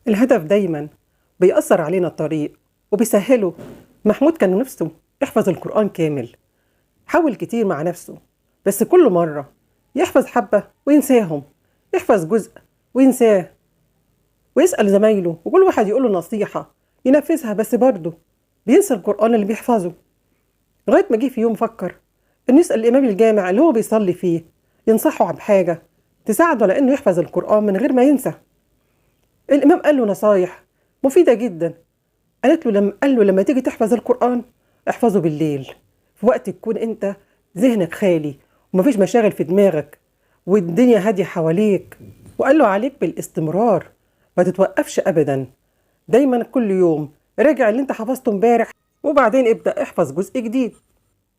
الهدف دايما بيأثر علينا الطريق وبيسهله. محمود كان نفسه يحفظ القرآن كامل، حاول كتير مع نفسه، بس كل مرة يحفظ حبة وينساهم، يحفظ جزء وينساه، ويسأل زمايله وكل واحد يقوله نصيحة ينفذها، بس برضه بينسى القرآن اللي بيحفظه. لغاية ما جه في يوم فكر إنه يسأل الإمام الجامع اللي هو بيصلي فيه ينصحه عن حاجة تساعده على إنه يحفظ القرآن من غير ما ينسى. الإمام قال له نصايح مفيدة جدا. قال له لما تيجي تحفظ القرآن احفظه بالليل، في وقت تكون انت ذهنك خالي ومفيش مشاغل في دماغك والدنيا هادية حواليك. وقال له عليك بالاستمرار، ما تتوقفش أبدا، دايما كل يوم راجع اللي انت حفظته امبارح وبعدين ابدأ احفظ جزء جديد.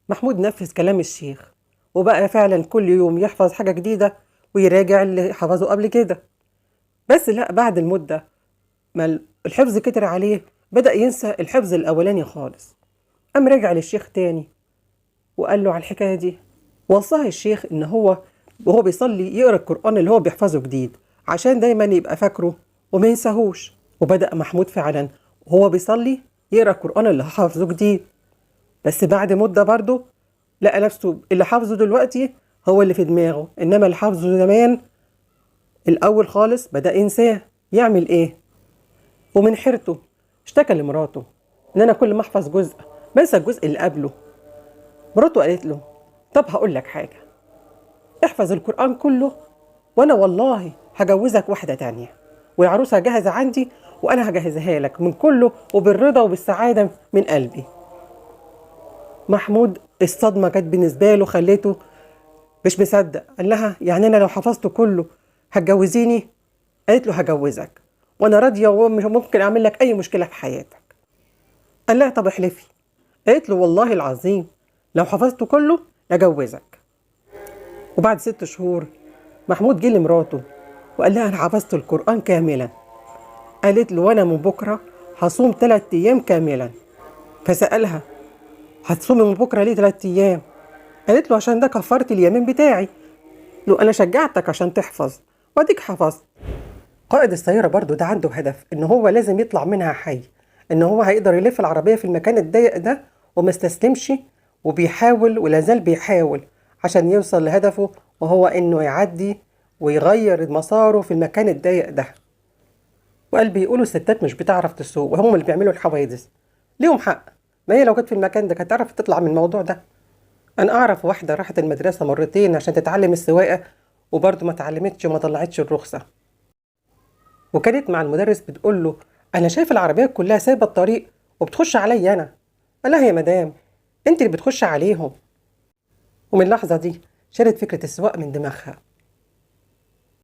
محمود نفذ كلام الشيخ وبقى فعلا كل يوم يحفظ حاجة جديدة ويراجع اللي حفظه قبل كده. بس لا، بعد المدة ما الحفظ كتر عليه بدأ ينسى الحفظ الأولاني خالص. قام رجع للشيخ تاني وقال له على الحكاية دي. وصاه الشيخ إن هو وهو بيصلي يقرأ القرآن اللي هو بيحفظه جديد عشان دايما يبقى فاكره وما ينساهوش. وبدأ محمود فعلا وهو بيصلي يقرأ القرآن اللي حافظه جديد. بس بعد مدة برضه لقى نفسه اللي حافظه دلوقتي هو اللي في دماغه، إنما اللي حافظه زمان الأول خالص بدأ ينساه. يعمل إيه؟ ومن حيرته اشتكى لمراته إن أنا كل ما أحفظ جزء بنسى الجزء اللي قبله. مراته قالت له طب هقول لك حاجة، احفظ القرآن كله وأنا والله هجوزك واحدة تانية، والعروسة جاهزة عندي وأنا هجهزها لك من كله وبالرضا وبالسعادة من قلبي. محمود الصدمة كانت بالنسبة له خليته مش مصدق. قال لها يعني أنا لو حفظته كله هتجوزيني؟ قالت له هجوزك وأنا راضية ومش ممكن أعمل لك أي مشكلة في حياتك. قال لها طب احلفي. قالت له والله العظيم لو حفظته كله أجوزك. وبعد 6 شهور محمود جه لمراته وقال لها أنا حفظت القرآن كاملا. قالت له وأنا من بكرة هصوم 3 أيام كاملا. فسألها هتصومي من بكرة ليه 3 أيام؟ قالت له عشان ده كفارة اليمين بتاعي. له أنا شجعتك عشان تحفظ وأديك حفظت. قائد السيارة برضو ده عنده هدف إن هو لازم يطلع منها حي، إن هو هيقدر يلف العربية في المكان الضيق ده وما استسلمش، وبيحاول ولازال بيحاول عشان يوصل لهدفه، وهو إنه يعدي ويغير مساره في المكان الضيق ده. وقال بيقولوا الستات مش بتعرف تسوق وهم اللي بيعملوا الحوادث. ليهم حق، ما هي لو كانت في المكان ده كانت تعرف تطلع من الموضوع ده. أنا أعرف واحدة راحت المدرسة مرتين عشان تتعلم السواقة وبرضه ما اتعلمتش وما طلعتش الرخصة. وكانت مع المدرس بتقول له انا شايف العربيات كلها سايبه الطريق وبتخش عليا انا. قال لها يا مدام انت اللي بتخش عليهم. ومن اللحظه دي شالت فكره السواقه من دماغها.